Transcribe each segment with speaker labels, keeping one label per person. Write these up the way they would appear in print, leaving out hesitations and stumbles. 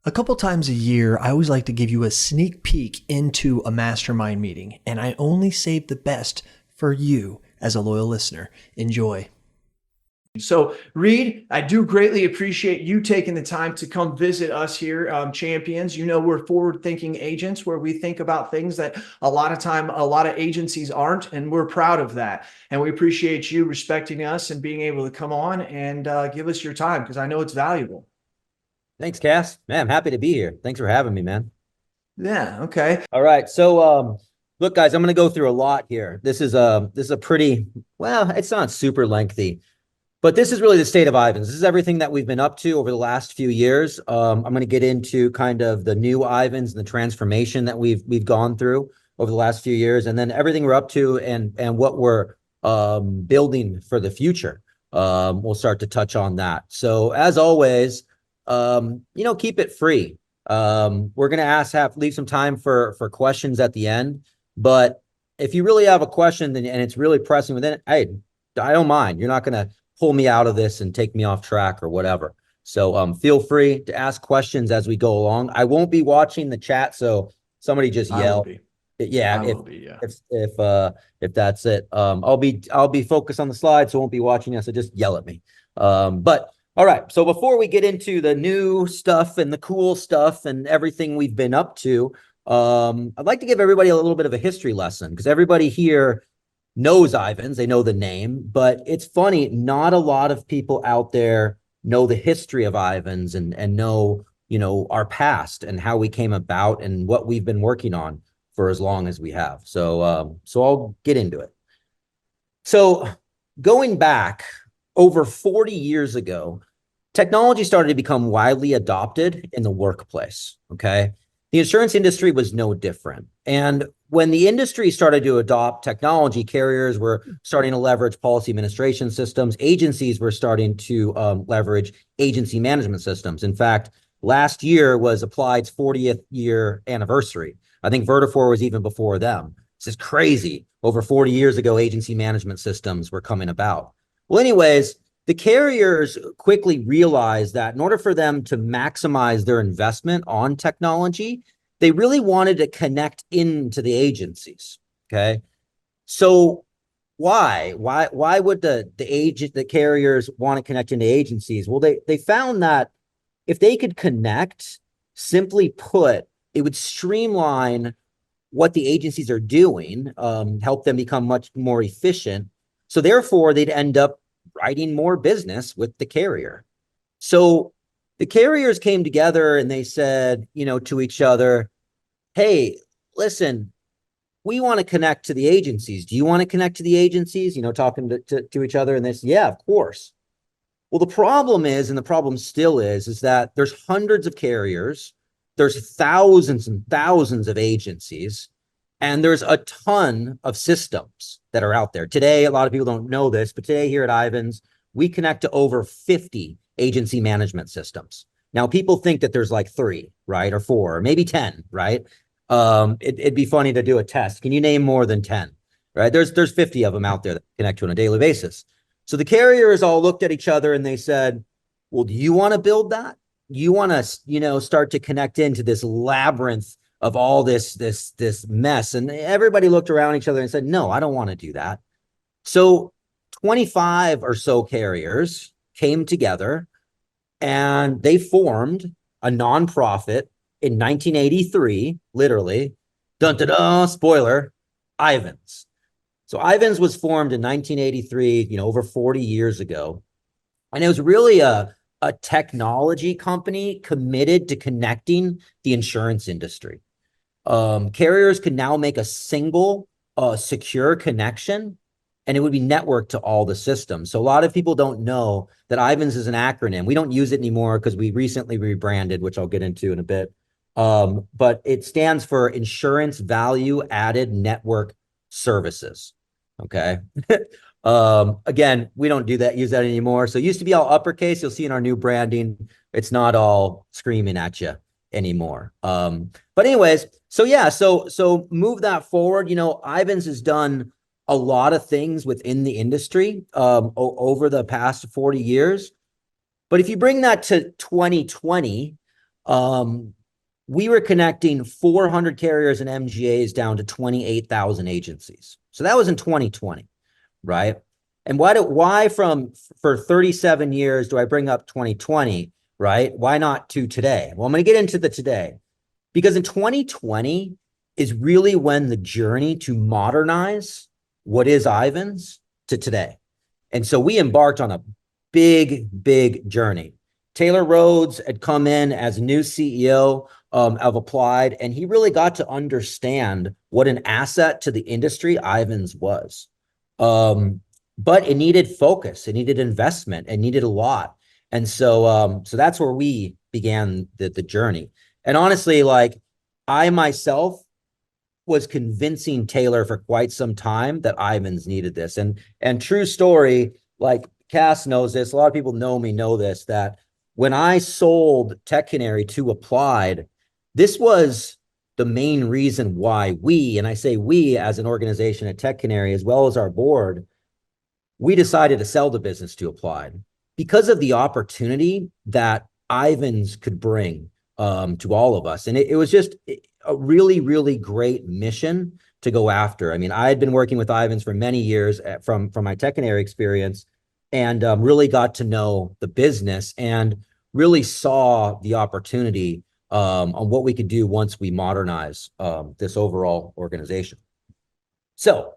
Speaker 1: A couple times a year, I always like to give you a sneak peek into a mastermind meeting, and I only save the best for you as a loyal listener. Enjoy. So, Reid, I do greatly appreciate you taking the time to come visit us here, Champions. You know, we're forward-thinking agents where we think about things that a lot of agencies aren't, and we're proud of that. And we appreciate you respecting us and being able to come on and give us your time because I know it's valuable.
Speaker 2: Thanks, Cass. Man, I'm happy to be here. Thanks for having me, man.
Speaker 1: Yeah, okay.
Speaker 2: All right. So, look, guys, I'm going to go through a lot here. This is a pretty, well, it's not super lengthy, but this is really the state of Ivans. This is everything that we've been up to over the last few years. I'm going to get into kind of the new Ivans and the transformation that we've gone through over the last few years, and then everything we're up to and what we're building for the future. We'll start to touch on that. So, as always, keep it free. We're going to leave some time for questions at the end, but if you really have a question and it's really pressing within it, hey, I don't mind. You're not going to pull me out of this and take me off track or whatever. So, feel free to ask questions as we go along. I won't be watching the chat. So somebody just yell. Yeah. If that's it, I'll be focused on the slide. So I won't be watching it. So just yell at me. But all right. So before we get into the new stuff and the cool stuff and everything we've been up to, I'd like to give everybody a little bit of a history lesson because everybody here knows Ivans. They know the name, but it's funny. Not a lot of people out there know the history of Ivans and know, our past and how we came about and what we've been working on for as long as we have. So I'll get into it. So going back over 40 years ago, technology started to become widely adopted in the workplace, okay? The insurance industry was no different. And when the industry started to adopt technology, carriers were starting to leverage policy administration systems. Agencies were starting to leverage agency management systems. In fact, last year was Applied's 40th year anniversary. I think Vertafore was even before them. This is crazy. Over 40 years ago, agency management systems were coming about. Well, anyways, the carriers quickly realized that in order for them to maximize their investment on technology, they really wanted to connect into the agencies. Okay. So why would the carriers want to connect into agencies? Well, they found that if they could connect, simply put, it would streamline what the agencies are doing, help them become much more efficient. So therefore, they'd end up writing more business with the carrier. So the carriers came together and they said, to each other, hey, listen, we want to connect to the agencies. Do you want to connect to the agencies? Talking to each other, and they said, yeah, of course. Well, the problem is, and the problem still is that there's hundreds of carriers, there's thousands and thousands of agencies, and there's a ton of systems that are out there. Today, a lot of people don't know this, but today here at Ivans, we connect to over 50 agency management systems. Now, people think that there's like 3, right? Or 4, or maybe 10, right? It'd be funny to do a test. Can you name more than 10, right? There's 50 of them out there that connect to on a daily basis. So the carriers all looked at each other and they said, well, do you want to build that? You want to, start to connect into this labyrinth of all this mess? And everybody looked around each other and said, no, I don't want to do that. So 25 or so carriers came together and they formed a nonprofit in 1983, literally, dun, dun, dun, spoiler, Ivans. So Ivans was formed in 1983, over 40 years ago. And it was really a technology company committed to connecting the insurance industry. Carriers could now make a single secure connection, and it would be networked to all the systems. So a lot of people don't know that Ivans is an acronym. We don't use it anymore because we recently rebranded, which I'll get into in a bit. But it stands for Insurance Value Added Network Services. Okay. Again, we don't use that anymore. So it used to be all uppercase. You'll see in our new branding, it's not all screaming at you anymore. But anyways, so yeah, so move that forward. Ivans has done a lot of things within the industry over the past 40 years. But if you bring that to 2020, we were connecting 400 carriers and MGAs down to 28,000 agencies. So that was in 2020, right? And why for 37 years do I bring up 2020, right? Why not to today? Well, I'm going to get into the today, because in 2020 is really when the journey to modernize what is Ivans to today. And so we embarked on a big journey. Taylor Rhodes had come in as new CEO of Applied, and he really got to understand what an asset to the industry Ivans was. But it needed focus, it needed investment, it needed a lot. And so that's where we began the journey. And honestly, like, I myself was convincing Taylor for quite some time that Ivans needed this. And true story, like Cass knows this, a lot of people know this, that when I sold Tech Canary to Applied, this was the main reason why we, and I say we as an organization at Tech Canary, as well as our board, we decided to sell the business to Applied because of the opportunity that Ivans could bring to all of us. And it was just a really great mission to go after. I mean, I had been working with Ivans for many years from my Tech Canary experience, and really got to know the business and really saw the opportunity on what we could do once we modernize this overall organization. So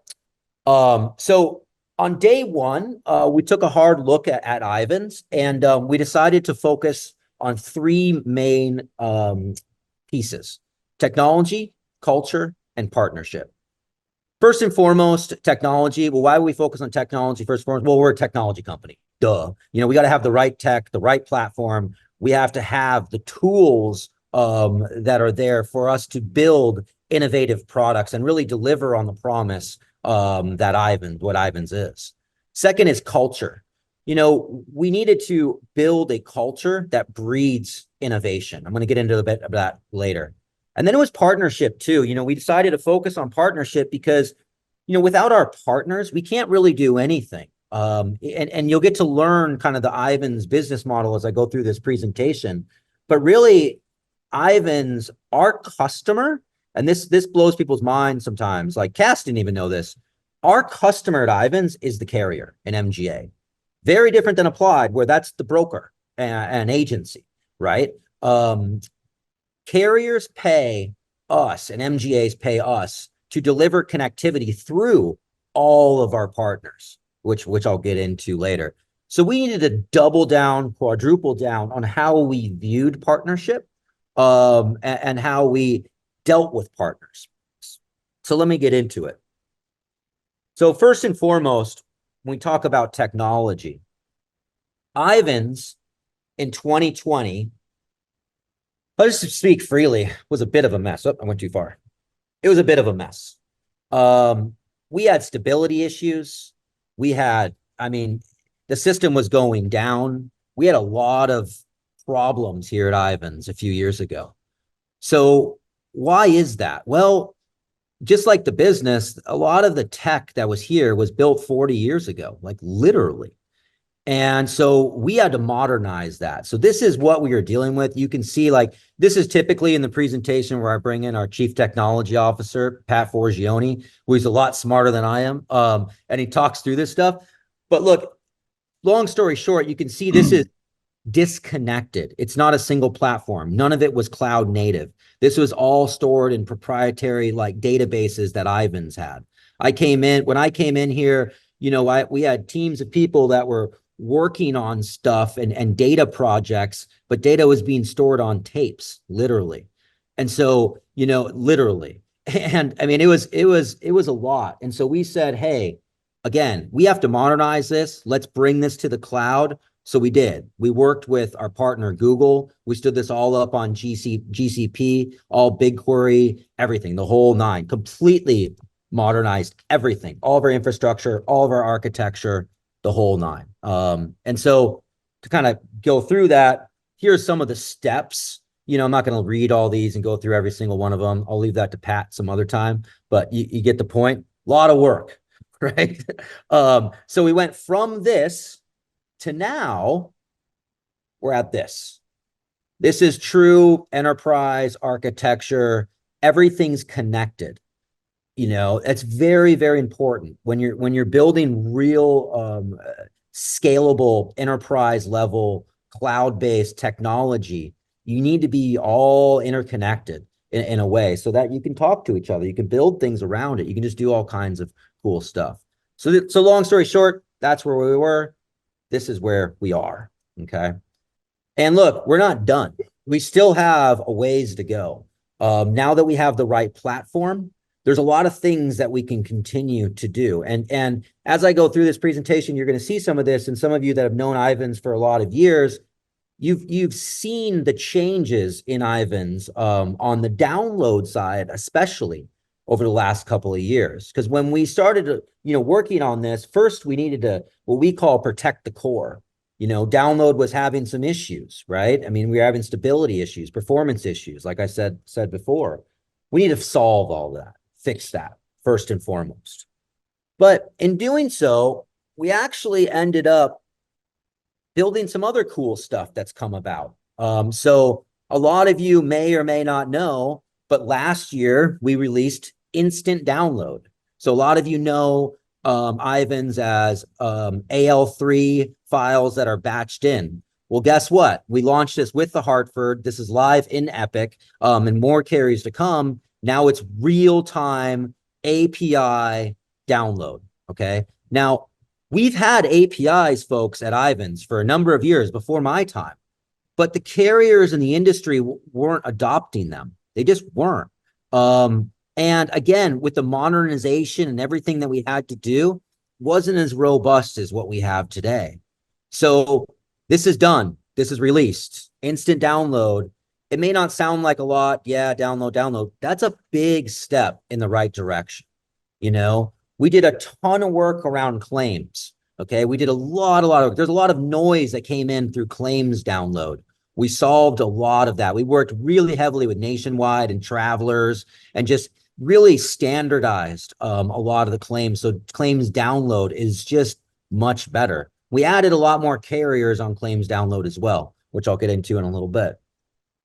Speaker 2: on day one, we took a hard look at Ivans, and we decided to focus on three main pieces: technology, culture, and partnership. First and foremost, technology. Well, why would we focus on technology first and foremost? Well, we're a technology company. Duh. You know, we got to have the right tech, the right platform. We have to have the tools that are there for us to build innovative products and really deliver on the promise that what Ivans is. Second is culture. You know, we needed to build a culture that breeds innovation. I'm going to get into a bit of that later. And then it was partnership too. You know, we decided to focus on partnership because, you know, without our partners, we can't really do anything. And you'll get to learn kind of the Ivans business model as I go through this presentation. But really, Ivans, our customer, and this blows people's minds sometimes, like Cass didn't even know this, our customer at Ivans is the carrier, an MGA. Very different than Applied, where that's the broker, an agency, right? Carriers pay us and MGAs pay us to deliver connectivity through all of our partners, which I'll get into later. So we needed to double down, quadruple down on how we viewed partnership and how we dealt with partners. So let me get into it. So first and foremost, when we talk about technology, Ivans in 2020, I'll just speak freely, was a bit of a mess. Oh, I went too far. It was a bit of a mess. We had stability issues. I mean, the system was going down. We had a lot of problems here at Ivans a few years ago. So why is that? Well, just like the business, a lot of the tech that was here was built 40 years ago, like literally. And so we had to modernize that. So this is what we are dealing with. You can see, like, this is typically in the presentation where I bring in our Chief Technology Officer, Pat Forgione, who is a lot smarter than I am. And he talks through this stuff. But look, long story short, you can see this is disconnected. It's not a single platform. None of it was cloud native. This was all stored in proprietary, like, databases that Ivans had. When I came in here, you know, we had teams of people that were working on stuff and data projects, but data was being stored on tapes, literally. And so, you know, literally. And I mean, it was a lot. And so we said, hey, again, we have to modernize this. Let's bring this to the cloud. So we did. We worked with our partner, Google. We stood this all up on GCP, all BigQuery, everything, the whole nine, completely modernized everything, all of our infrastructure, all of our architecture, the whole nine. And so to kind of go through that, here's some of the steps. You know, I'm not going to read all these and go through every single one of them. I'll leave that to Pat some other time, but you get the point. A lot of work, right? So we went from this to now we're at this. This is true enterprise architecture. Everything's connected. It's very, very important when you're building real scalable enterprise level cloud-based technology. You need to be all interconnected in a way so that you can talk to each other. You can build things around it. You can just do all kinds of cool stuff. So long story short, that's where we were. This is where we are. Okay. And look, we're not done. We still have a ways to go. Now that we have the right platform, there's a lot of things that we can continue to do. And as I go through this presentation, you're going to see some of this. And some of you that have known Ivans for a lot of years, you've seen the changes in Ivans on the download side, especially over the last couple of years. Because when we started, working on this, first we needed to what we call protect the core. Download was having some issues, right? I mean, we were having stability issues, performance issues, like I said before. We need to solve all that, fix that first and foremost. But in doing so, we actually ended up building some other cool stuff that's come about. So a lot of you may or may not know, but last year we released instant download. So a lot of you know Ivans as AL3 files that are batched in. Well, guess what? We launched this with the Hartford. This is live in Epic, and more carriers to come. Now it's real-time API download, okay? Now, we've had APIs, folks, at Ivans for a number of years before my time, but the carriers in the industry weren't adopting them. They just weren't. And again, with the modernization and everything that we had to do, wasn't as robust as what we have today. So this is done. This is released. Instant download. It may not sound like a lot. Yeah, download. That's a big step in the right direction. We did a ton of work around claims. Okay, we did a lot of, there's a lot of noise that came in through claims download. We solved a lot of that. We worked really heavily with Nationwide and Travelers and just really standardized a lot of the claims. So claims download is just much better. We added a lot more carriers on claims download as well, which I'll get into in a little bit.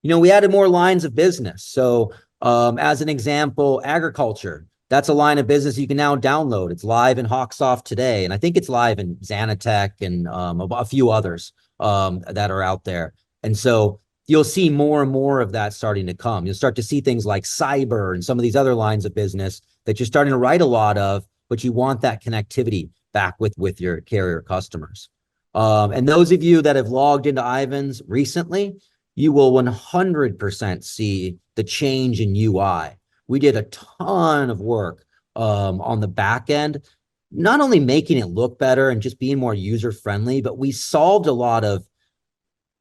Speaker 2: We added more lines of business. So as an example, agriculture, that's a line of business you can now download. It's live in Hawksoft today. And I think it's live in Xanatech and a few others that are out there. And so you'll see more and more of that starting to come. You'll start to see things like cyber and some of these other lines of business that you're starting to write a lot of, but you want that connectivity back with your carrier customers. And those of you that have logged into Ivans recently, you will 100% see the change in UI. We did a ton of work on the back end, not only making it look better and just being more user-friendly, but we solved a lot of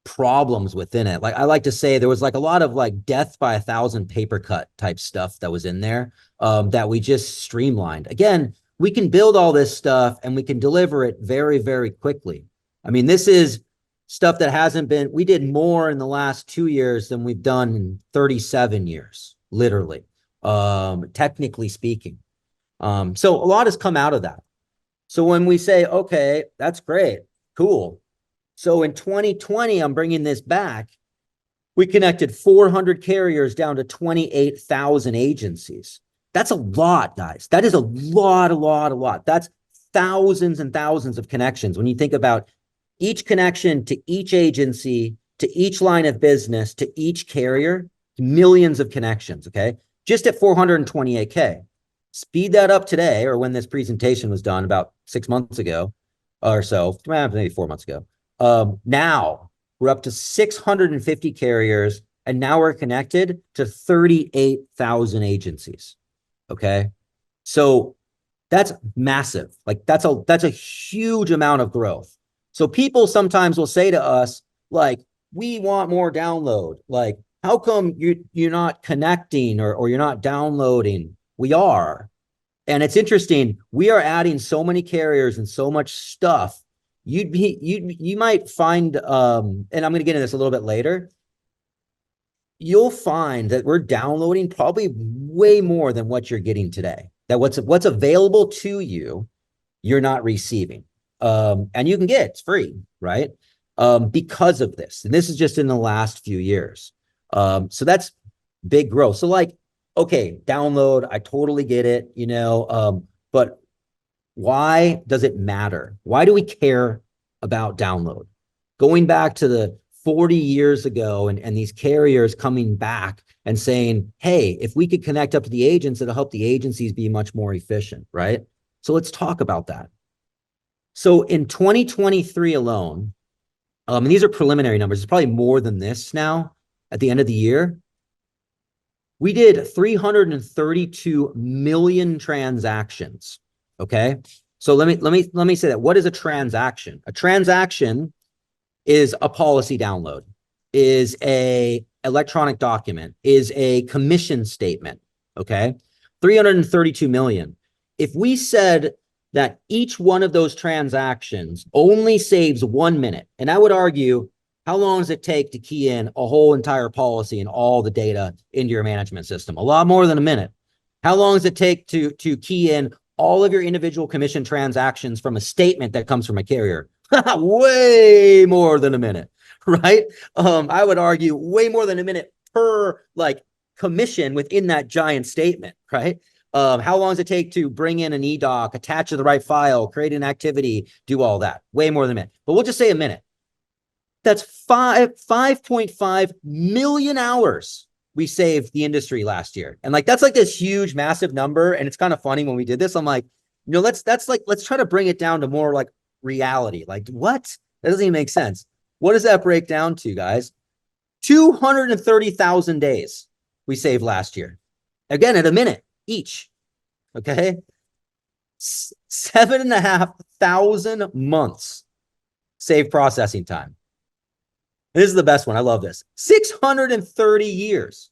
Speaker 2: problems within it. Like I like to say, there was like a lot of like death by 1,000 paper cut type stuff that was in there that we just streamlined. Again, we can build all this stuff and we can deliver it very, very quickly. I mean, this is stuff that hasn't been, we did more in the last 2 years than we've done in 37 years, literally, technically speaking. So a lot has come out of that. So when we say, okay, that's great, cool. So in 2020, I'm bringing this back. We connected 400 carriers down to 28,000 agencies. That's a lot, guys. That is a lot. That's thousands and thousands of connections. When you think about each connection to each agency, to each line of business, to each carrier, millions of connections, okay? Just at 428K. Speed that up today, or when this presentation was done about 6 months ago or so, maybe 4 months ago. Now we're up to 650 carriers, and now we're connected to 38,000 agencies. Okay. So that's massive. Like that's a huge amount of growth. So people sometimes will say to us, like, we want more download. Like, how come you're not connecting or you're not downloading? We are. And it's interesting. We are adding so many carriers and so much stuff. You might find, and I'm going to get into this a little bit later. You'll find that we're downloading probably way more than what you're getting today. That what's available to you, you're not receiving. And you can get, it's free, right? because of this. And this is just in the last few years. So that's big growth. So like, okay, download, I totally get it, but why does it matter? Why do we care about download? Going back to the 40 years ago and these carriers coming back and saying, hey, if we could connect up to the agents, it'll help the agencies be much more efficient, right? So let's talk about that. So in 2023 alone, and these are preliminary numbers, it's probably more than this now at the end of the year. We did 332 million transactions. Okay. So let me say that. What is a transaction? A transaction is a policy download, is a electronic document, is a commission statement. Okay. 332 million. If we said that each one of those transactions only saves 1 minute, and I would argue, how long does it take to key in a whole entire policy and all the data into your management system? A lot more than a minute. How long does it take to key in all of your individual commission transactions from a statement that comes from a carrier? Way more than a minute, right? I would argue way more than a minute per like commission within that giant statement, right? How long does it take to bring in an e-doc, attach to the right file, create an activity, do all that? Way more than a minute. But we'll just say a minute. That's 5.5 million hours we saved the industry last year. And like, that's like this huge, massive number. And it's kind of funny when we did this, I'm like, let's try to bring it down to more like reality. Like what? That doesn't even make sense. What does that break down to, guys? 230,000 days we saved last year. Again, at a minute each. Okay. 7,500 months saved processing time. This is the best one. I love this. 630 years.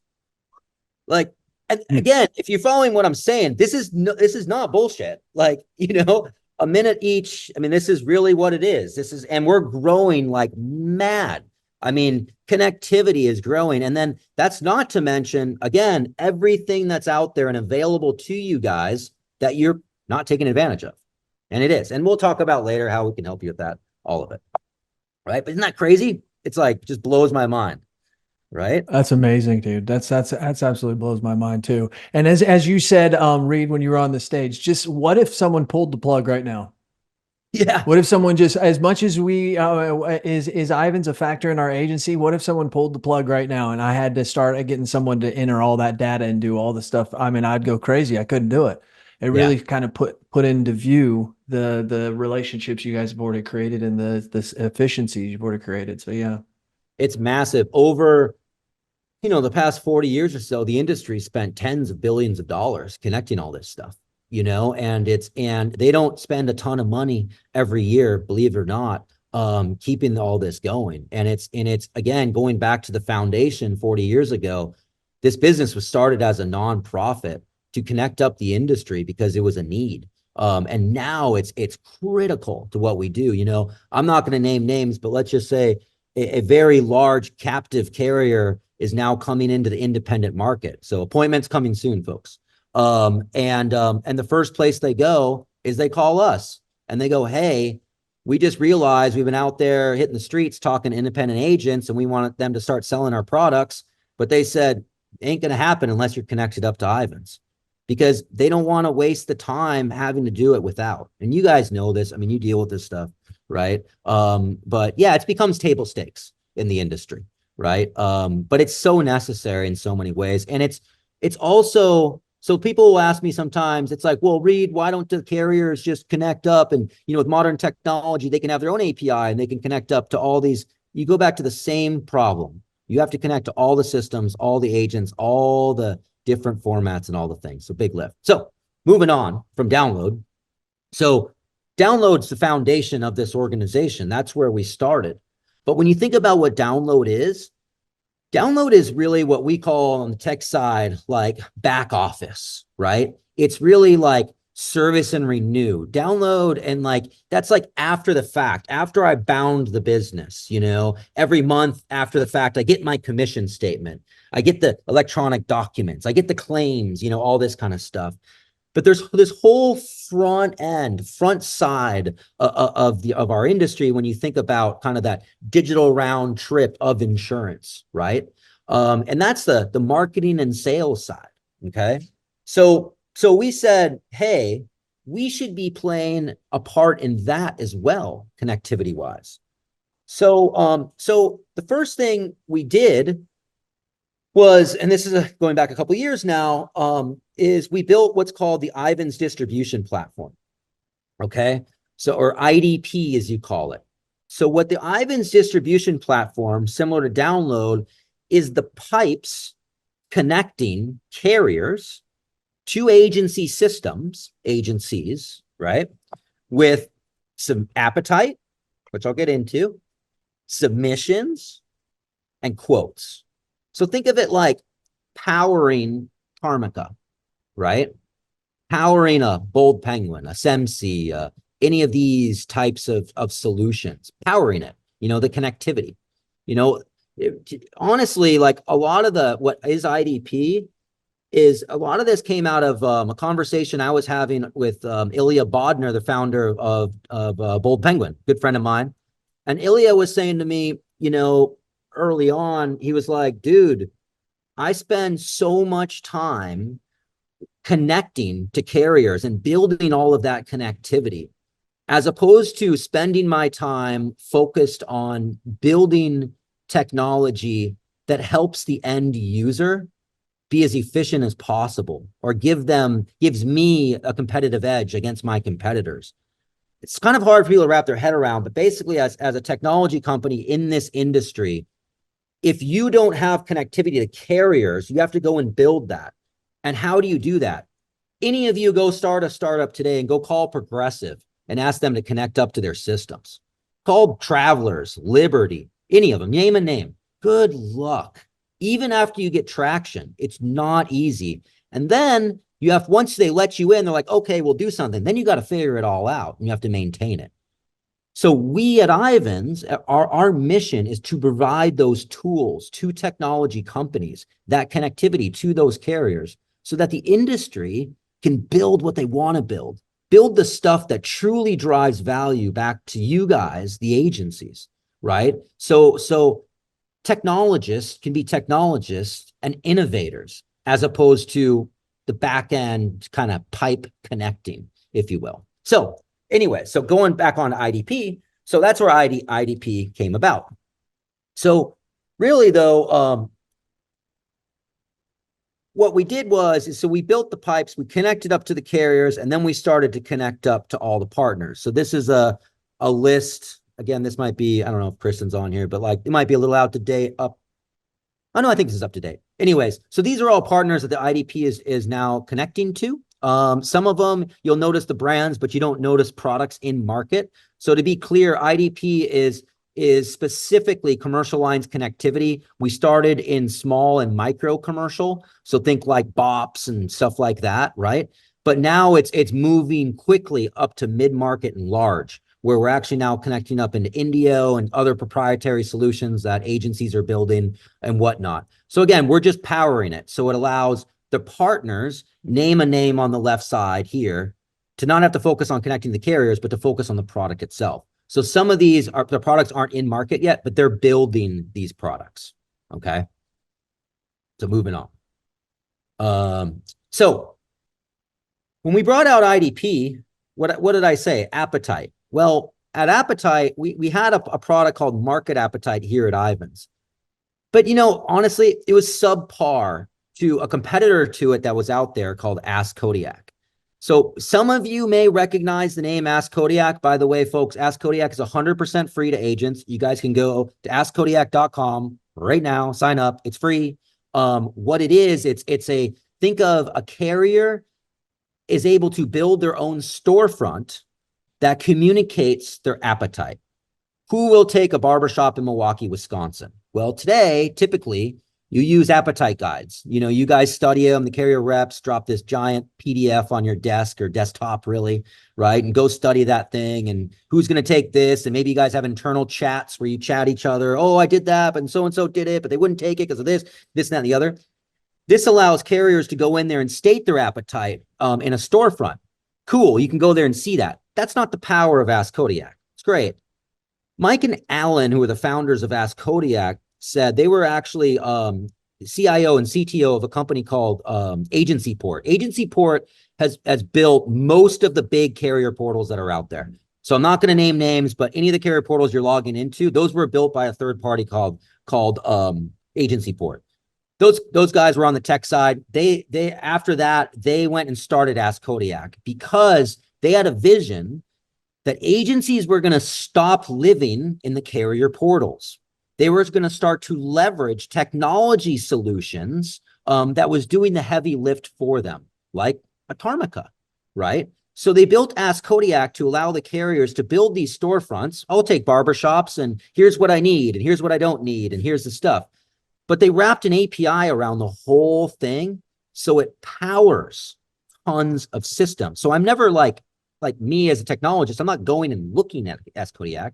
Speaker 2: Like, and again, if you're following what I'm saying, this is not bullshit. Like, a minute each. I mean, this is really what it is. And we're growing like mad. I mean, connectivity is growing. And then that's not to mention, again, everything that's out there and available to you guys that you're not taking advantage of. And it is. And we'll talk about later how we can help you with that, all of it. Right. But isn't that crazy? It's like, just blows my mind. Right.
Speaker 1: That's amazing, dude. That's absolutely blows my mind too. And as you said, Reid, when you were on the stage, just what if someone pulled the plug right now?
Speaker 2: Yeah.
Speaker 1: What if someone just, as much as we, is Ivan's a factor in our agency? What if someone pulled the plug right now and I had to start getting someone to enter all that data and do all the stuff? I mean, I'd go crazy. I couldn't do it. It really kind of put into view the relationships you guys have already created and the efficiencies you've already created. So yeah.
Speaker 2: It's massive. Over, the past 40 years or so, the industry spent tens of billions of dollars connecting all this stuff, and they don't spend a ton of money every year, believe it or not, keeping all this going. And it's again, going back to the foundation 40 years ago, this business was started as a nonprofit to connect up the industry because it was a need. And now it's critical to what we do. I'm not going to name names, but let's just say a very large captive carrier is now coming into the independent market. So appointments coming soon, folks. And the first place they go is they call us and they go, hey, we just realized we've been out there hitting the streets talking to independent agents and we want them to start selling our products. But they said, ain't going to happen unless you're connected up to Ivan's, because they don't want to waste the time having to do it without. And you guys know this. I mean, you deal with this stuff, right? But yeah, it becomes table stakes in the industry, right? But it's so necessary in so many ways. And it's also, so people will ask me sometimes, it's like, well, Reid, why don't the carriers just connect up? And, with modern technology, they can have their own API and they can connect up to all these. You go back to the same problem. You have to connect to all the systems, all the agents, all the different formats and all the things. So big lift. So moving on from download. So download's the foundation of this organization. That's where we started. But when you think about what download is really what we call on the tech side, like back office, right? It's really like service and renew. Download, and like, that's like after the fact, after I bound the business, every month after the fact, I get my commission statement. I get the electronic documents. I get the claims, all this kind of stuff. But there's this whole front side of our industry when you think about kind of that digital round trip of insurance, right? And that's the marketing and sales side. Okay. So we said, hey, we should be playing a part in that as well, connectivity wise. So the first thing we did was, and this is going back a couple of years now, is we built what's called the Ivans distribution platform. Okay. So, or IDP as you call it. So what the Ivans distribution platform, similar to Download, is the pipes connecting carriers to agency systems, agencies, right? With some appetite, which I'll get into, submissions, and quotes. So think of it like powering Karmica, right? Powering a Bold Penguin, a SEMC, any of these types of solutions, powering it, the connectivity. Honestly, like a lot of what is IDP is a lot of this came out of a conversation I was having with Ilya Bodner, the founder of Bold Penguin, good friend of mine. And Ilya was saying to me, early on, he was like, dude, I spend so much time connecting to carriers and building all of that connectivity, as opposed to spending my time focused on building technology that helps the end user be as efficient as possible, or gives me a competitive edge against my competitors. It's kind of hard for people to wrap their head around, but basically as a technology company in this industry, if you don't have connectivity to carriers, you have to go and build that. And how do you do that? Any of you go start a startup today and go call Progressive and ask them to connect up to their systems. Call Travelers, Liberty, any of them, name a name. Good luck. Even after you get traction, it's not easy. And then once they let you in, they're like, okay, we'll do something. Then you got to figure it all out and you have to maintain it. So we at Ivans, our mission is to provide those tools to technology companies, that connectivity to those carriers, so that the industry can build what they want to build the stuff that truly drives value back to you guys, the agencies, right? So technologists can be technologists and innovators, as opposed to the back end kind of pipe connecting, if you will. So anyway, so going back on IDP, so that's where IDP came about. So really though, what we did so we built the pipes, we connected up to the carriers, and then we started to connect up to all the partners. So this is a list. Again, this might be, I don't know if Kristen's on here, but like it might be a little out to date. Oh no, I think this is up to date. Anyways, so these are all partners that the IDP is now connecting to. Some of them, you'll notice the brands, but you don't notice products in market. So to be clear, IDP is specifically commercial lines connectivity. We started in small and micro commercial. So think like BOPs and stuff like that, right? But now it's moving quickly up to mid-market and large, where we're actually now connecting up into Indio and other proprietary solutions that agencies are building and whatnot. So again, we're just powering it. So it allows the partners, name a name on the left side here, to not have to focus on connecting the carriers, but to focus on the product itself. So some of the products aren't in market yet, but they're building these products. Okay. So moving on. So when we brought out IDP, what did I say? Appetite. Well, at Appetite, we had a product called Market Appetite here at Ivans. But, honestly, it was subpar to a competitor to it that was out there called Ask Kodiak. So some of you may recognize the name Ask Kodiak. By the way, folks, Ask Kodiak is 100% free to agents. You guys can go to askkodiak.com right now, sign up. It's free. What it is, think of a carrier is able to build their own storefront that communicates their appetite. Who will take a barbershop in Milwaukee, Wisconsin? Well, today, typically, you use appetite guides. You guys study them. The carrier reps drop this giant PDF on your desk or desktop, really, right? And go study that thing. And who's going to take this? And maybe you guys have internal chats where you chat each other. Oh, I did that, but so-and-so did it, but they wouldn't take it because of this, and that, and the other. This allows carriers to go in there and state their appetite in a storefront. Cool, you can go there and see that. That's not the power of Ask Kodiak. It's great. Mike and Alan, who are the founders of Ask Kodiak, said they were actually CIO and CTO of a company called Agency Port. Agency Port has built most of the big carrier portals that are out there. So I'm not going to name names, but any of the carrier portals you're logging into, those were built by a third party called Agency Port. Those guys were on the tech side. They after that, they went and started Ask Kodiak because they had a vision that agencies were going to stop living in the carrier portals. They were going to start to leverage technology solutions that was doing the heavy lift for them, like a Tarmica, right? So they built Ask Kodiak to allow the carriers to build these storefronts. I'll take barbershops, and here's what I need, and here's what I don't need, and here's the stuff. But they wrapped an API around the whole thing, so it powers tons of systems. So I'm never like me as a technologist, I'm not going and looking at Ask Kodiak.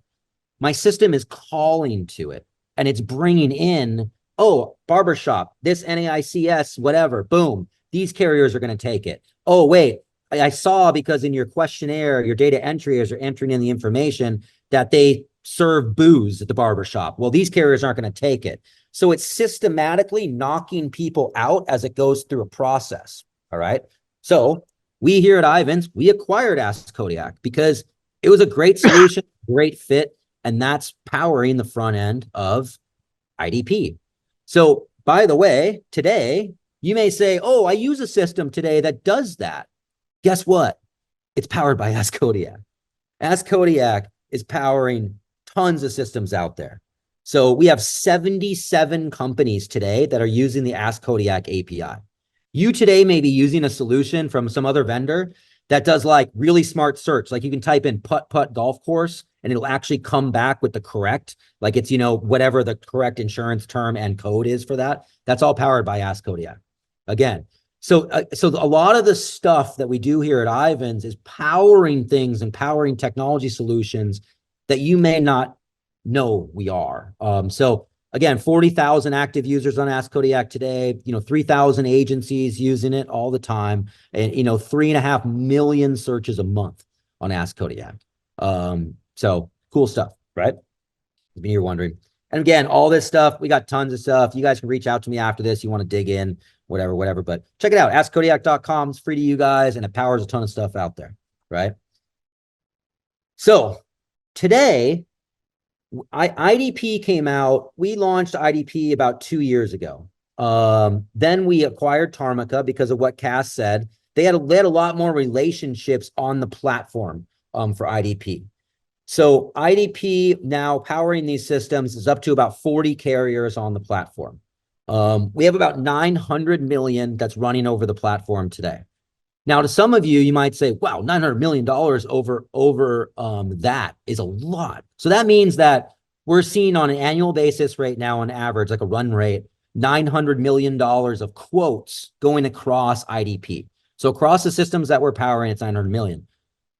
Speaker 2: My system is calling to it, and it's bringing in, oh, barbershop, this NAICS, whatever, boom. These carriers are going to take it. Oh, wait, I saw because in your questionnaire, your data entryers are entering in the information that they serve booze at the barbershop. Well, these carriers aren't going to take it. So it's systematically knocking people out as it goes through a process. All right. So we here at Ivans, we acquired Ask Kodiak because it was a great solution, great fit, and that's powering the front end of IDP. So by the way, today, you may say, oh, I use a system today that does that. Guess what? It's powered by Ask Kodiak. Ask Kodiak is powering tons of systems out there. So we have 77 companies today that are using the Ask Kodiak API. You today may be using a solution from some other vendor that does like really smart search. Like you can type in putt golf course and it'll actually come back with the correct, like it's, whatever the correct insurance term and code is for that. That's all powered by Ask Kodiak. Again, so a lot of the stuff that we do here at Ivans is powering things and powering technology solutions that you may not know we are. So again, 40,000 active users on Ask Kodiak today, 3,000 agencies using it all the time, and 3.5 million searches a month on Ask Kodiak. So cool stuff, right? If you're wondering. And again, all this stuff, we got tons of stuff. You guys can reach out to me after this. You want to dig in, whatever, but check it out. AskKodiak.com. It's free to you guys, and it powers a ton of stuff out there, right? So today, IDP came out. We launched IDP about 2 years ago. Then we acquired Tarmica because of what Cass said. They had a lot more relationships on the platform for IDP. So IDP now powering these systems is up to about 40 carriers on the platform. We have about 900 million that's running over the platform today. Now, to some of you, you might say, wow, $900 million over that is a lot. So that means that we're seeing on an annual basis right now, on average, like a run rate, $900 million of quotes going across IDP. So across the systems that we're powering, it's 900 million.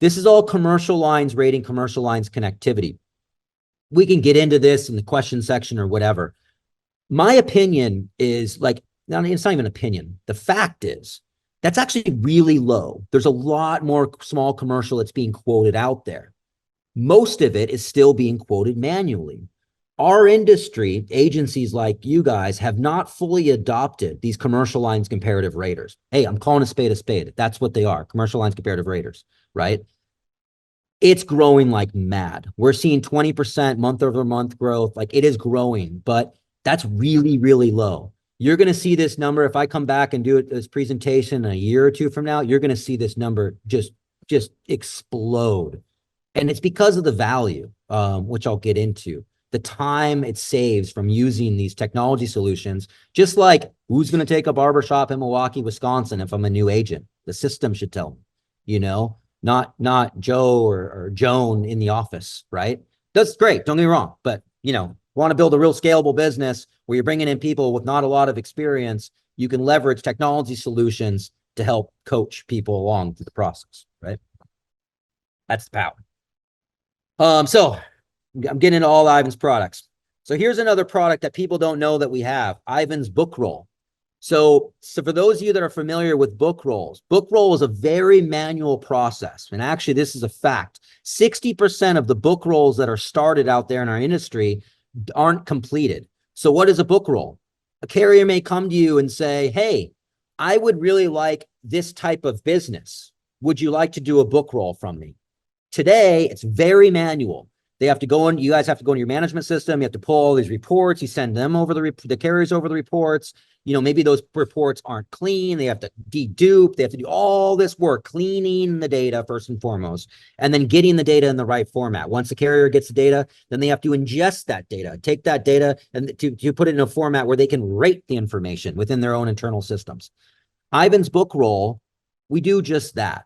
Speaker 2: This is all commercial lines rating, commercial lines connectivity. We can get into this in the question section or whatever. My opinion is it's not even an opinion. The fact is, that's actually really low. There's a lot more small commercial that's being quoted out there. Most of it is still being quoted manually. Our industry, agencies like you guys, have not fully adopted these commercial lines comparative raters. Hey, I'm calling a spade a spade. That's what they are, commercial lines comparative raters, right? It's growing like mad. We're seeing 20% month over month growth. Like it is growing, but that's really, really low. You're going to see this number. If I come back and do this presentation a year or two from now, you're going to see this number just explode. And it's because of the value, which I'll get into. The time it saves from using these technology solutions, just like who's going to take a barbershop in Milwaukee, Wisconsin, if I'm a new agent? The system should tell me, not Joe or Joan in the office, right? That's great. Don't get me wrong. But, want to build a real scalable business where you're bringing in people with not a lot of experience, you can leverage technology solutions to help coach people along through the process, right? That's the power. So I'm getting into all Ivans products. So here's another product that people don't know that we have, Ivans Book Roll. So for those of you that are familiar with book roll is a very manual process. And actually, this is a fact. 60% of the book rolls that are started out there in our industry aren't completed. So what is a book roll? A carrier may come to you and say, hey, I would really like this type of business. Would you like to do a book roll from me? Today, it's very manual. They have to go in, you guys have to go in your management system. You have to pull all these reports. You send them over the carriers over the reports. You know, maybe those reports aren't clean. They have to dedupe. They have to do all this work, cleaning the data first and foremost, and then getting the data in the right format. Once the carrier gets the data, then they have to ingest that data, take that data and to put it in a format where they can rate the information within their own internal systems. Ivan's book roll, we do just that.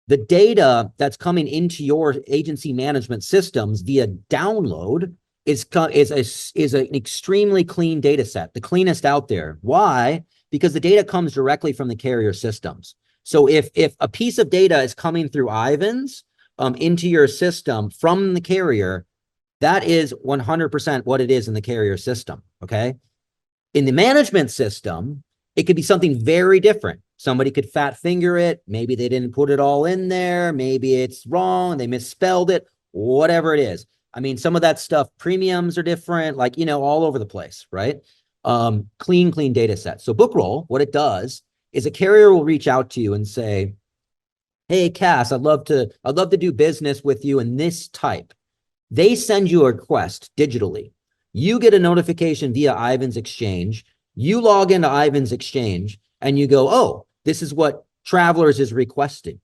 Speaker 2: The data that's coming into your agency management systems via download is an extremely clean data set, the cleanest out there. Why? Because the data comes directly from the carrier systems. So if a piece of data is coming through Ivan's into your system from the carrier, that is 100% what it is in the carrier system, okay? In the management system, it could be something very different. Somebody could fat finger it. Maybe they didn't put it all in there. Maybe it's wrong. They misspelled it, whatever it is. I mean, some of that stuff, premiums are different, like, you know, all over the place, right? Clean data set. So book roll, what it does is a carrier will reach out to you and say, hey, Cass, I'd love to do business with you in this type. They send you a request digitally. You get a notification via Ivan's Exchange. You log into Ivan's Exchange and you go, oh, this is what Travelers is requesting.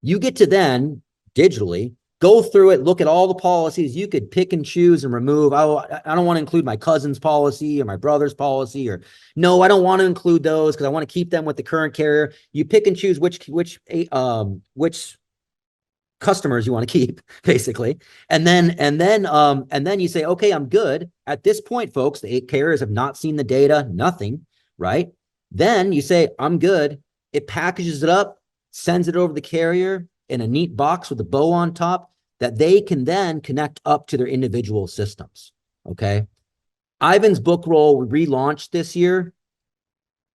Speaker 2: You get to then digitally go through it, look at all the policies. You could pick and choose and remove. Oh, I don't want to include my cousin's policy or my brother's policy, or no, I don't want to include those because I want to keep them with the current carrier. You pick and choose which customers you want to keep, basically. And then you say, okay, I'm good. At this point, folks, the 8 carriers have not seen the data, nothing, right? Then you say, I'm good. It packages it up, sends it over to the carrier in a neat box with a bow on top that they can then connect up to their individual systems, okay? Ivan's book roll relaunched this year.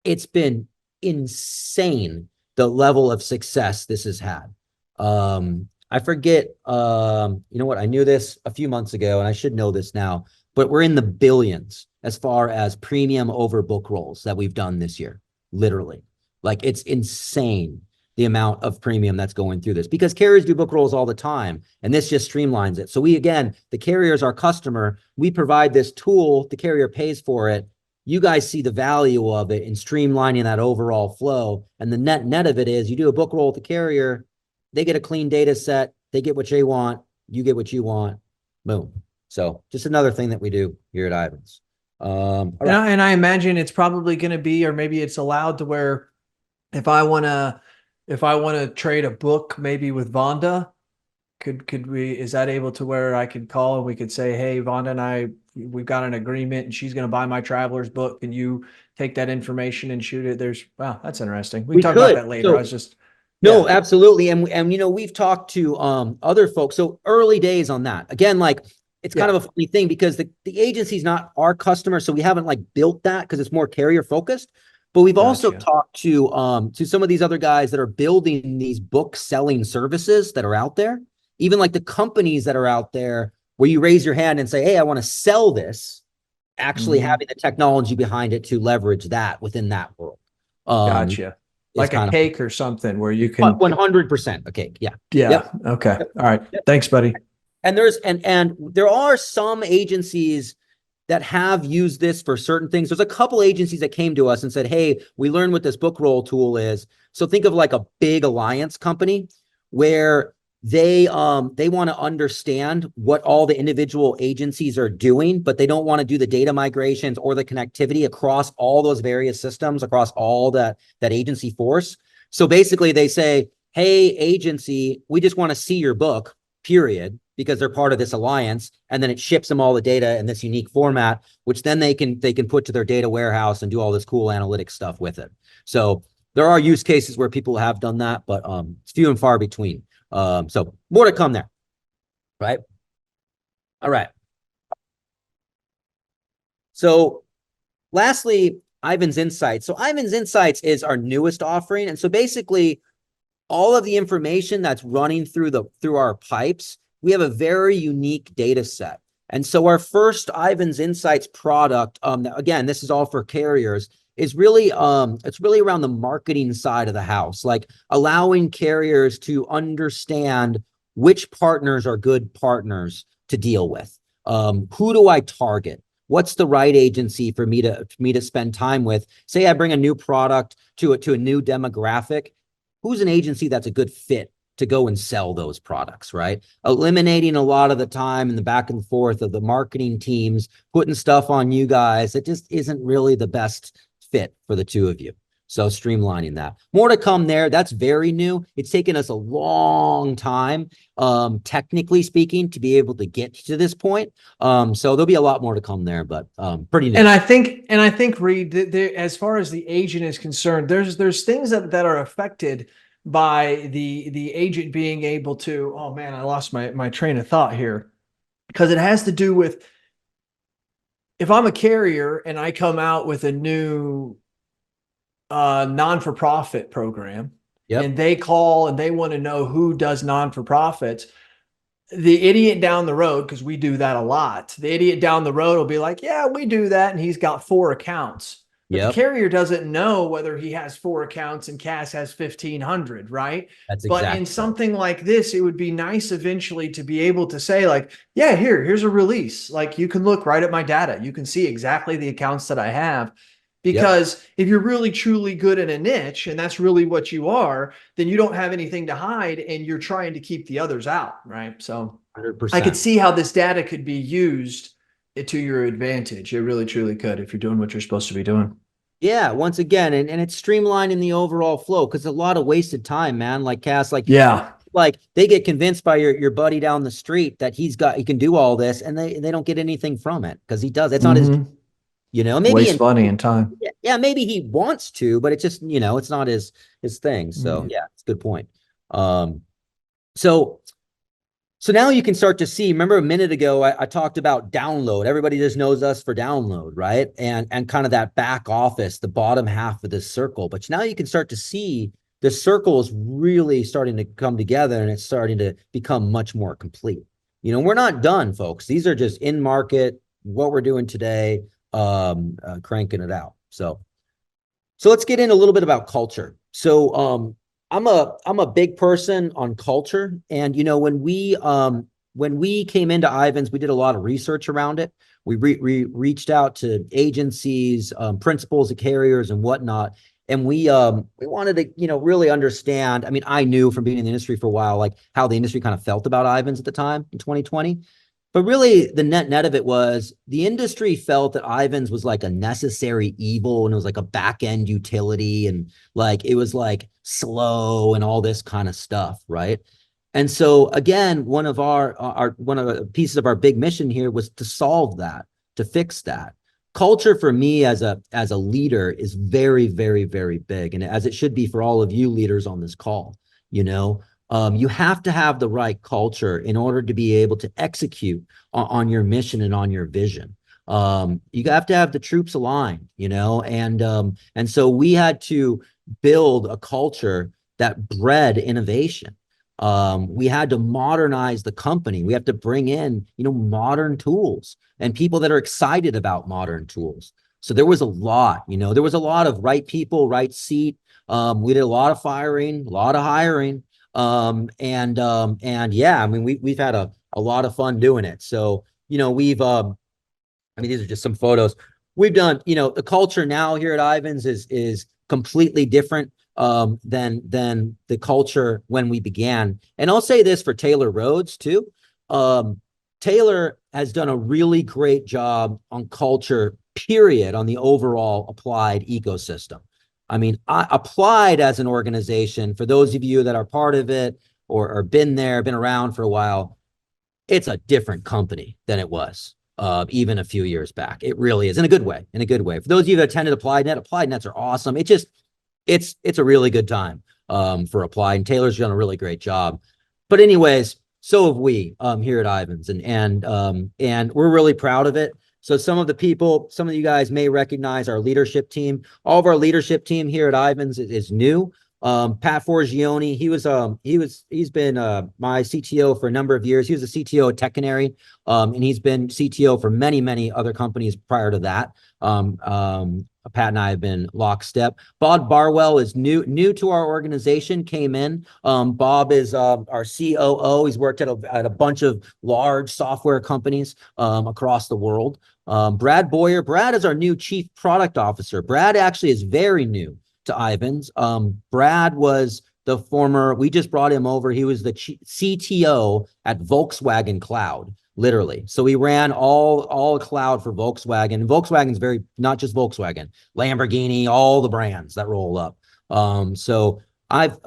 Speaker 2: It's been insane, the level of success this has had. I forget, you know what? I knew this a few months ago and I should know this now, but we're in the billions as far as premium over book rolls that we've done this year, literally. Like, it's insane the amount of premium that's going through this, because carriers do book rolls all the time and this just streamlines it. So we, again, the carrier is our customer. We provide this tool, the carrier pays for it. You guys see the value of it in streamlining that overall flow. And the net of it is you do a book roll with the carrier, they get a clean data set, they get what they want, you get what you want, boom. So just another thing that we do here at Ivan's. All right.
Speaker 1: And I imagine it's probably going to be, or maybe it's allowed to where if I want to trade a book maybe with Vonda, is that able to where I could call and we could say, hey, Vonda and I, we've got an agreement and she's going to buy my Traveler's book. Can you take that information and shoot it? Wow, that's interesting. We can talk about that later.
Speaker 2: No, absolutely. And you know, we've talked to other folks. So early days on that. Again, like, it's kind of a funny thing because the agency's not our customer, so we haven't like built that because it's more carrier focused. But we've also talked to some of these other guys that are building these book selling services that are out there, even like the companies that are out there where you raise your hand and say, hey, I want to sell this, actually having the technology behind it to leverage that within that world.
Speaker 1: Gotcha. Like a cake or something where you can
Speaker 2: 100% a cake. Yeah.
Speaker 1: Yeah. Yep. Okay. All right. Thanks, buddy.
Speaker 2: And there are some agencies that have used this for certain things. There's a couple agencies that came to us and said, hey, we learned what this book roll tool is. So think of like a big alliance company where they want to understand what all the individual agencies are doing, but they don't want to do the data migrations or the connectivity across all those various systems, across all that agency force. So basically they say, hey, agency, we just want to see your book, period, because they're part of this alliance. And then it ships them all the data in this unique format, which then they can put to their data warehouse and do all this cool analytics stuff with it. So there are use cases where people have done that, but it's few and far between. So more to come there, right? All right. So lastly, Ivan's Insights. So Ivan's Insights is our newest offering. And so basically all of the information that's running through our pipes, we have a very unique data set. And so our first Ivan's Insights product, again, this is all for carriers, is really it's really around the marketing side of the house, like allowing carriers to understand which partners are good partners to deal with. Who do I target? What's the right agency for me to spend time with? Say I bring a new product to a new demographic. Who's an agency that's a good fit to go and sell those products, right? Eliminating a lot of the time and the back and forth of the marketing teams, putting stuff on you guys that just isn't really the best fit for the two of you. So streamlining that. More to come there. That's very new. It's taken us a long time, technically speaking, to be able to get to this point. So there'll be a lot more to come there, but pretty new.
Speaker 1: And I think, Reid, as far as the agent is concerned, there's things that are affected by the agent being able to. Oh man, I lost my train of thought here, because it has to do with, if I'm a carrier and I come out with a new non-for-profit program,
Speaker 2: Yep.
Speaker 1: and they call and they want to know who does non-for-profits, the idiot down the road, because we do that a lot, the idiot down the road will be like, yeah, we do that. And he's got 4 accounts. But the carrier doesn't know whether he has 4 accounts and Cass has 1,500, right?
Speaker 2: That's
Speaker 1: But
Speaker 2: exactly
Speaker 1: in something like this, it would be nice eventually to be able to say, like, yeah, here's a release. Like, you can look right at my data. You can see exactly the accounts that I have. Because if you're really truly good in a niche and that's really what you are, then you don't have anything to hide and you're trying to keep the others out, right? So
Speaker 2: 100%.
Speaker 1: I could see how this data could be used to your advantage. It really truly could, if you're doing what you're supposed to be doing.
Speaker 2: Yeah, once again, and it's streamlining the overall flow, because a lot of wasted time, man. Like Cass, like they get convinced by your buddy down the street that he can do all this, and they don't get anything from it because he does. It's not his, maybe
Speaker 1: waste money and time.
Speaker 2: Yeah, maybe he wants to, but it's just, it's not his thing. So yeah, it's a good point. So now you can start to see, remember a minute ago, I talked about download. Everybody just knows us for download, right? And kind of that back office, the bottom half of this circle. But now you can start to see the circle is really starting to come together, and it's starting to become much more complete. We're not done, folks. These are just in market, what we're doing today, cranking it out. So let's get in a little bit about culture. So I'm a big person on culture, and when we came into Ivans, we did a lot of research around it. We reached out to agencies, principals of carriers, and whatnot, and we wanted to really understand. I mean, I knew from being in the industry for a while, like how the industry kind of felt about Ivans at the time in 2020. But really, the net of it was the industry felt that Ivans was like a necessary evil, and it was like a back end utility, and like it was like slow and all this kind of stuff, right? And so again, one of the pieces of our big mission here was to solve that, to fix that. Culture for me as a leader is very, very, very big, and as it should be for all of you leaders on this call. You have to have the right culture in order to be able to execute on your mission and on your vision. You have to have the troops aligned, and so we had to build a culture that bred innovation. We had to modernize the company. We have to bring in, modern tools and people that are excited about modern tools. So there was a lot, there was a lot of right people, right seat. We did a lot of firing, a lot of hiring. And yeah, I mean, we've had a lot of fun doing it. So, these are just some photos we've done. The culture now here at Ivans is completely different, than the culture when we began. And I'll say this for Taylor Rhodes too. Taylor has done a really great job on culture, period, on the overall applied ecosystem. I mean, Applied as an organization, for those of you that are part of it or been around for a while, it's a different company than it was even a few years back. It really is, in a good way, For those of you that attended Applied Nets are awesome. It's a really good time for Applied, and Taylor's done a really great job. But anyways, so have we here at Ivans, and we're really proud of it. So some of you guys may recognize our leadership team. All of our leadership team here at Ivans is new. Pat Forgione, he's been my CTO for a number of years. He was a CTO at Tech Canary, and he's been CTO for many other companies prior to that. Pat and I have been lockstep. Bob Barwell is new to our organization, came in. Bob is our COO. He's worked at a bunch of large software companies across the world. Brad Boyer. Brad is our new Chief Product Officer. Brad actually is very new to Ivans. Brad was we just brought him over. He was the CTO at Volkswagen Cloud, literally. So he ran all cloud for Volkswagen. Volkswagen's not just Volkswagen, Lamborghini, all the brands that roll up.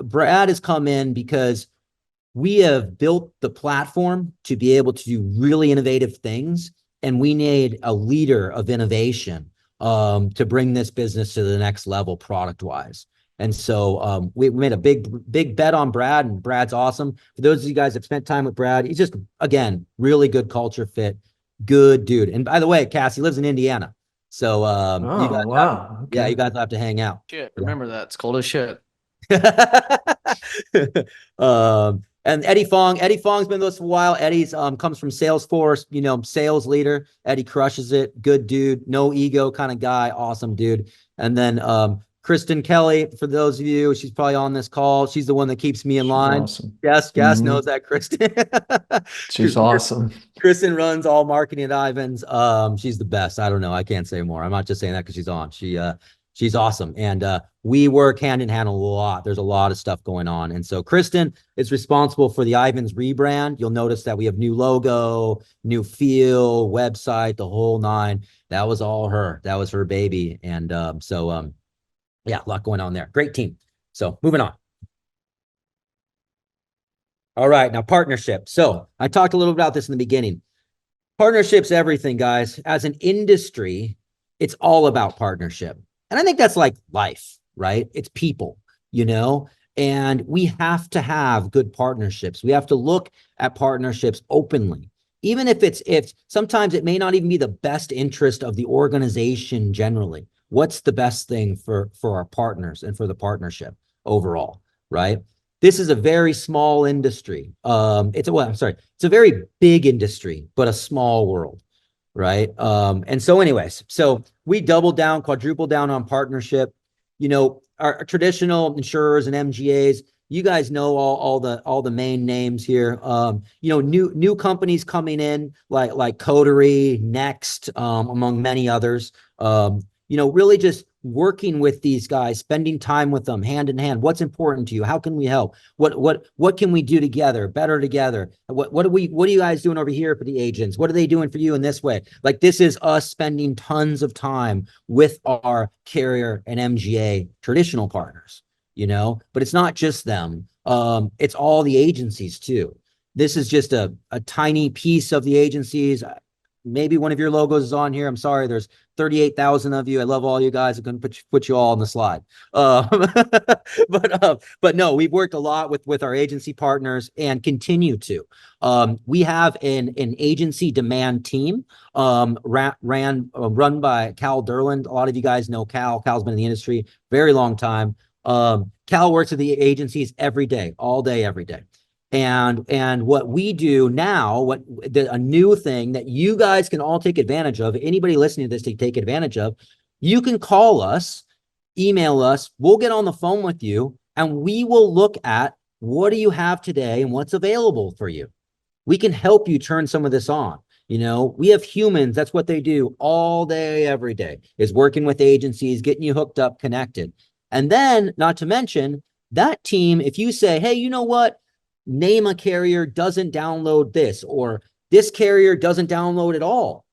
Speaker 2: Brad has come in because we have built the platform to be able to do really innovative things, and we need a leader of innovation to bring this business to the next level product-wise. And so we made a big bet on Brad, and Brad's awesome. For those of you guys that have spent time with Brad, he's just, again, really good culture fit, good dude. And by the way, Cass, he lives in Indiana. So you guys have to hang out.
Speaker 3: Shit, remember that. It's cold as shit.
Speaker 2: And Eddie Fong's been with us for a while. Eddie's comes from Salesforce, sales leader. Eddie crushes it. Good dude, no ego kind of guy. Awesome dude. And then Kristen Kelly, for those of you, she's probably on this call. She's the one that keeps me in line.
Speaker 1: Awesome.
Speaker 2: Yes, knows that, Kristen.
Speaker 1: She's awesome.
Speaker 2: Kristen runs all marketing at Ivans. She's the best. I don't know. I can't say more. I'm not just saying that because she's on. She's awesome. And we work hand in hand a lot. There's a lot of stuff going on. And so Kristen is responsible for the Ivans rebrand. You'll notice that we have new logo, new feel, website, the whole nine. That was all her. That was her baby. And yeah, a lot going on there. Great team. So moving on. All right, now partnership. So I talked a little about this in the beginning. Partnership's everything, guys. As an industry, it's all about partnership. And I think that's like life, right? It's people, and we have to have good partnerships. We have to look at partnerships openly, even if sometimes it may not even be the best interest of the organization generally. What's the best thing for our partners and for the partnership overall, right? This is a very small industry. It's a very big industry, but a small world, right? And so anyways, so we doubled down, quadrupled down on partnership. Our traditional insurers and MGAs, you guys know all the main names here. New companies coming in like Coterie, Next, among many others. Really just working with these guys, spending time with them hand in hand. What's important to you? How can we help? What can we do together, better together? What are you guys doing over here for the agents? What are they doing for you in this way? Like, this is us spending tons of time with our carrier and MGA traditional partners, but it's not just them. It's all the agencies too. This is just a tiny piece of the agencies. Maybe one of your logos is on here. I'm sorry. There's 38,000 of you. I love all you guys. I'm going to put you all on the slide. But no, we've worked a lot with our agency partners and continue to. We have an agency demand team run by Cal Derland. A lot of you guys know Cal. Cal's been in the industry very long time. Cal works with the agencies every day, all day, every day. And what we do now, a new thing that you guys can all take advantage of, anybody listening to this to take advantage of, you can call us, email us, we'll get on the phone with you, and we will look at what do you have today and what's available for you. We can help you turn some of this on. We have humans, that's what they do all day, every day, is working with agencies, getting you hooked up, connected. And then, not to mention, that team, if you say, hey, you know what? Name a carrier doesn't download this, or this carrier doesn't download at all.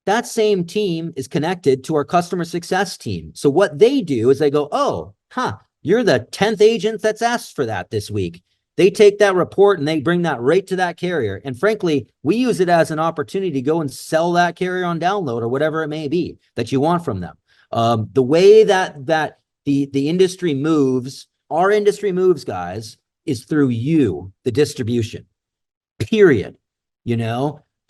Speaker 2: That same team is connected to our customer success team. So what they do is they go, you're the 10th agent that's asked for that this week. They take that report and they bring that right to that carrier. And frankly, we use it as an opportunity to go and sell that carrier on download or whatever it may be that you want from them. The way that the industry moves, our industry moves, guys, is through you, the distribution, period.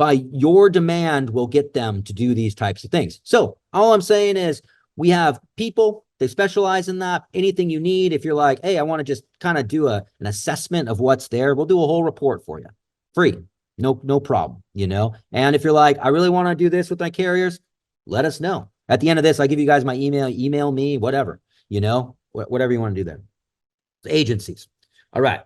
Speaker 2: by your demand will get them to do these types of things. So all I'm saying is we have people, they specialize in that. Anything you need, if you're like, hey, I want to just kind of do an assessment of what's there, we'll do a whole report for you. Free. No problem, you know? And if you're like, I really want to do this with my carriers, let us know. At the end of this, I give you guys my email me, whatever, you know, whatever you want to do there. Agencies. All right.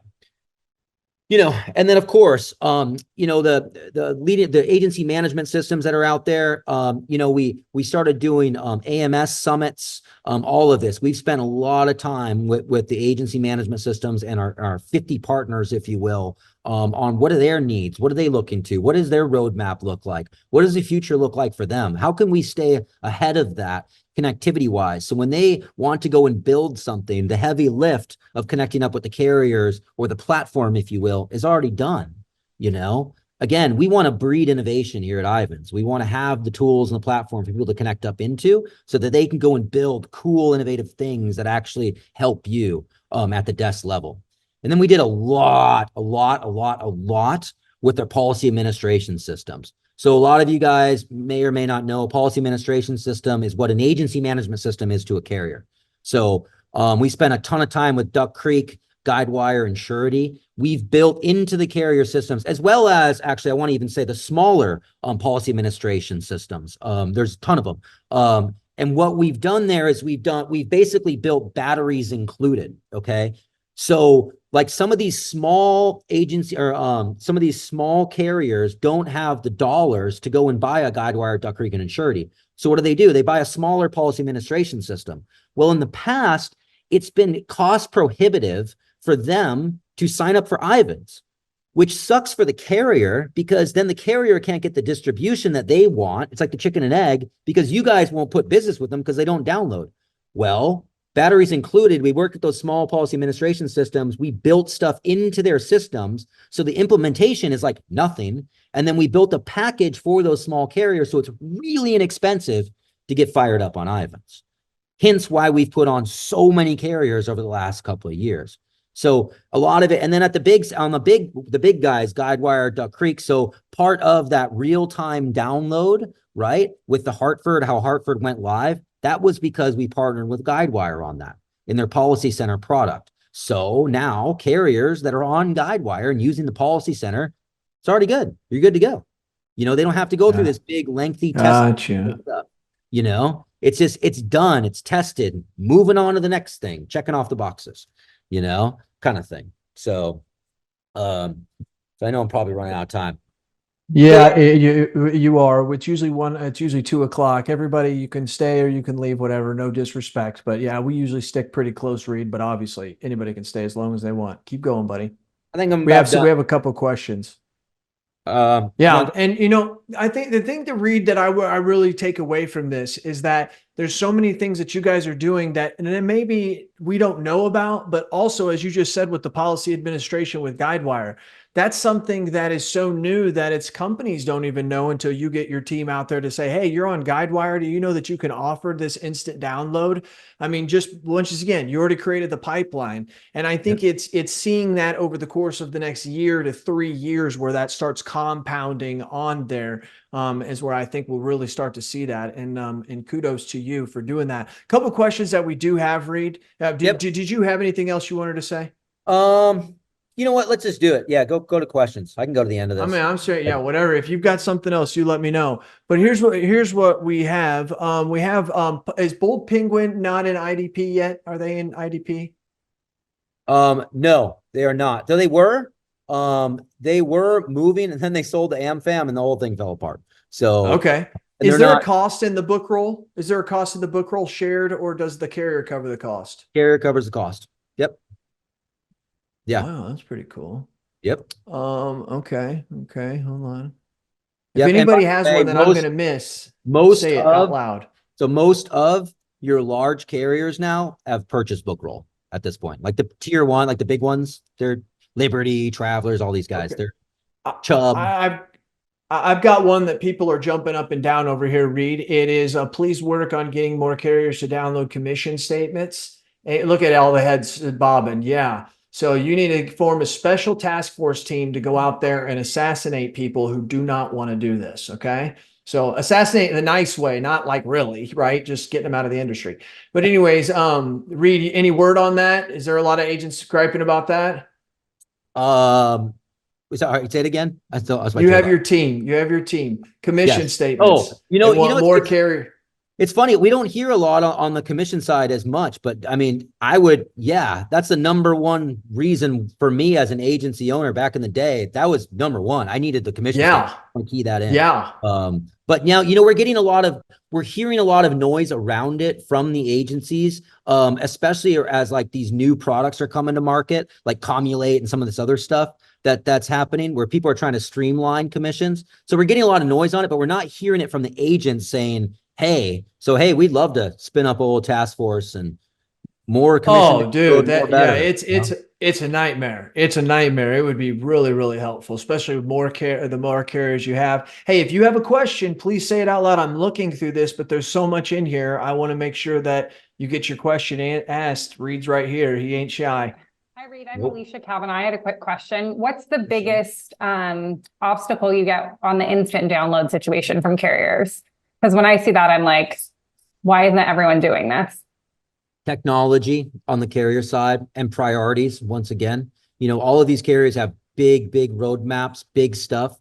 Speaker 2: You know, and then of course, you know, the agency management systems that are out there, you know, we started doing AMS summits, all of this. We've spent a lot of time with the agency management systems and our 50 partners, if you will, on what are their needs, what are they looking to, what does their roadmap look like, what does the future look like for them, how can we stay ahead of that connectivity wise. So when they want to go and build something, the heavy lift of connecting up with the carriers or the platform, if you will, is already done. You know, again, we want to breed innovation here at Ivans. We want to have the tools and the platform for people to connect up into so that they can go and build cool, innovative things that actually help you at the desk level. And then we did a lot with their policy administration systems. So a lot of you guys may or may not know a policy administration system is what an agency management system is to a carrier. So we spent a ton of time with Duck Creek, Guidewire, and Surety. We've built into the carrier systems, as well as actually, I want to even say the smaller policy administration systems. There's a ton of them. And what we've done there is we've basically built batteries included. Okay. So like some of these small agency or some of these small carriers don't have the dollars to go and buy a Guidewire, Duck Creek, and Surety. So what do? They buy a smaller policy administration system. Well, in the past, it's been cost prohibitive for them to sign up for Ivans, which sucks for the carrier because then the carrier can't get the distribution that they want. It's like the chicken and egg because you guys won't put business with them because they don't download. Well, batteries included, we worked with those small policy administration systems. We built stuff into their systems. So the implementation is like nothing. And then we built a package for those small carriers. So it's really inexpensive to get fired up on Ivans. Hence why we've put on so many carriers over the last couple of years. So a lot of it, and then at the big guys, Guidewire, Duck Creek. So part of that real-time download, right, with the Hartford, how Hartford went live, that was because we partnered with Guidewire on that in their Policy Center product. So now carriers that are on Guidewire and using the Policy Center, it's already good. You're good to go. You know, they don't have to go through this big, lengthy test. Stuff. You know, it's just, it's done. It's tested. Moving on to the next thing, checking off the boxes, you know, kind of thing. So, so I know I'm probably running out of time.
Speaker 1: Yeah, you are. It's usually it's usually 2:00. Everybody, you can stay or you can leave, whatever. No disrespect, but yeah, we usually stick pretty close, Reid. But obviously, anybody can stay as long as they want. Keep going, buddy.
Speaker 2: I think
Speaker 1: we have a couple of questions.
Speaker 2: Yeah,
Speaker 1: no, and you know, I think the thing to read that I really take away from this is that there's so many things that you guys are doing that, and then maybe we don't know about, but also, as you just said, with the policy administration with Guidewire, that's something that is so new that it's companies don't even know until you get your team out there to say, hey, you're on Guidewire. Do you know that you can offer this instant download? I mean, just once again, you already created the pipeline. And I think it's seeing that over the course of the next year to 3 years where that starts compounding on there is where I think we'll really start to see that. And kudos to you for doing that. A couple of questions that we do have, Reid. Did you have anything else you wanted to say?
Speaker 2: You know what? Let's just do it. Yeah, go to questions. I can go to the end of this.
Speaker 1: I mean, I'm sure. Yeah, whatever. If you've got something else, you let me know. But here's what we have. Is Bold Penguin not in IDP yet? Are they in IDP?
Speaker 2: No, they are not. So they were moving, and then they sold to AmFam, and the whole thing fell apart. So
Speaker 1: okay. Is there a cost in the book roll? Is there a cost in the book roll shared, or does the carrier cover the cost?
Speaker 2: Carrier covers the cost. Yep. Yeah.
Speaker 1: Wow, that's pretty cool.
Speaker 2: Yep.
Speaker 1: Okay. Hold on. If anybody has one that I'm going to miss, say it out loud.
Speaker 2: So most of your large carriers now have purchased book roll at this point. Like the tier one, like the big ones, they're Liberty, Travelers, all these guys. Okay. They're Chubb.
Speaker 1: I've got one that people are jumping up and down over here, Reid. It is please work on getting more carriers to download commission statements. Hey, look at all the heads bobbing. Yeah. So you need to form a special task force team to go out there and assassinate people who do not want to do this. Okay. So assassinate in a nice way, not like really, right? Just getting them out of the industry. But anyways, Reid, any word on that? Is there a lot of agents griping about that?
Speaker 2: Sorry, say it again.
Speaker 1: You have your team. You have your team. Commission
Speaker 2: Yes.
Speaker 1: statements.
Speaker 2: Oh,
Speaker 1: They want more carrier.
Speaker 2: It's funny. We don't hear a lot on the commission side as much, but I mean, that's the number one reason for me as an agency owner back in the day. That was number one. I needed the commission.
Speaker 1: Yeah.
Speaker 2: To key that in.
Speaker 1: Yeah.
Speaker 2: But now, we're hearing a lot of noise around it from the agencies, especially as like these new products are coming to market, like Commulate and some of this other stuff that's happening where people are trying to streamline commissions. So we're getting a lot of noise on it, but we're not hearing it from the agents saying, hey, we'd love to spin up a whole task force and more commission.
Speaker 1: Oh, dude, it's a nightmare. It's a nightmare. It would be really, really helpful, especially with the more carriers you have. Hey, if you have a question, please say it out loud. I'm looking through this, but there's so much in here. I want to make sure that you get your question asked. Reid's right here. He ain't shy.
Speaker 4: Hi, Reid. I'm Alicia Calvin. I had a quick question. What's the biggest obstacle you get on the instant download situation from carriers? Because when I see that, I'm like, why isn't everyone doing this?
Speaker 2: Technology on the carrier side and priorities. Once again, all of these carriers have big roadmaps, big stuff.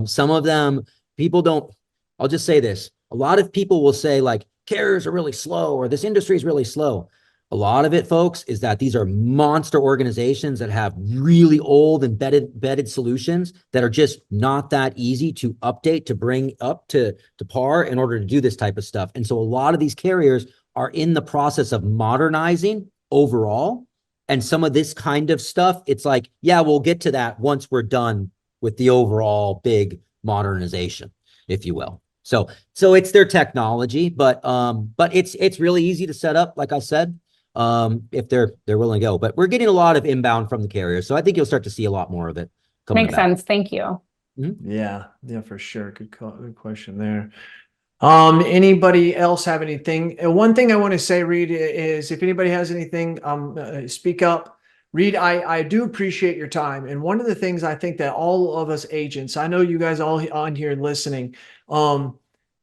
Speaker 2: Some of them I'll just say this. A lot of people will say like carriers are really slow or this industry is really slow. A lot of it, folks, is that these are monster organizations that have really old embedded solutions that are just not that easy to update, to bring up to par in order to do this type of stuff. And so a lot of these carriers are in the process of modernizing overall. And some of this kind of stuff, it's like, yeah, we'll get to that once we're done with the overall big modernization, if you will. So it's their technology, but it's really easy to set up, like I said. If they're willing to go, but we're getting a lot of inbound from the carriers. So I think you'll start to see a lot more of it.
Speaker 4: Makes sense. Thank you.
Speaker 2: Mm-hmm.
Speaker 1: Yeah, for sure. Good question there. Anybody else have anything? One thing I want to say, Reid, is if anybody has anything, speak up. Reid, I do appreciate your time. And one of the things I think that all of us agents, I know you guys all on here listening,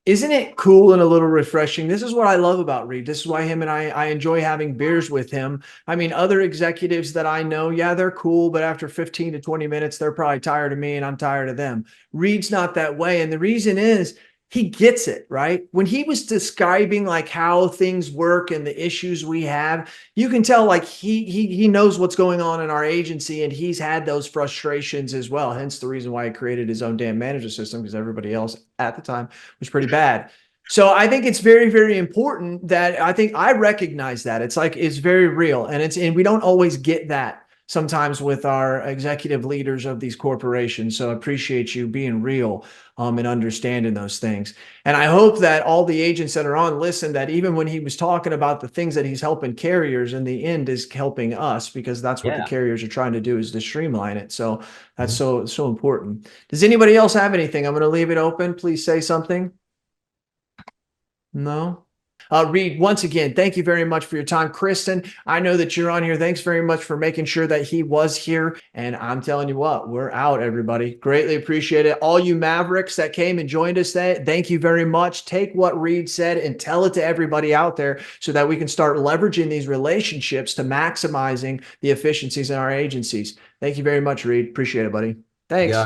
Speaker 1: isn't it cool and a little refreshing? This is what I love about Reid. This is why him and I enjoy having beers with him. I mean, other executives that I know, yeah, they're cool, but after 15 to 20 minutes, they're probably tired of me and I'm tired of them. Reid's not that way. And the reason is he gets it, right? When he was describing like how things work and the issues we have, you can tell like he knows what's going on in our agency and he's had those frustrations as well. Hence the reason why he created his own damn manager system, because everybody else at the time was pretty bad. So I think it's very, very important that I recognize that it's very real and we don't always get that sometimes with our executive leaders of these corporations. So I appreciate you being real and understanding those things. And I hope that all the agents that are on listen, that even when he was talking about the things that he's helping carriers, in the end is helping us, because that's what the carriers are trying to do, is to streamline it. So that's so important. Does anybody else have anything? I'm going to leave it open. Please say something. No? Reid, once again, thank you very much for your time. Kristen, I know that you're on here. Thanks very much for making sure that he was here. And I'm telling you what, we're out, everybody. Greatly appreciate it. All you Mavericks that came and joined us today, thank you very much. Take what Reid said and tell it to everybody out there so that we can start leveraging these relationships to maximizing the efficiencies in our agencies. Thank you very much, Reid. Appreciate it, buddy. Thanks.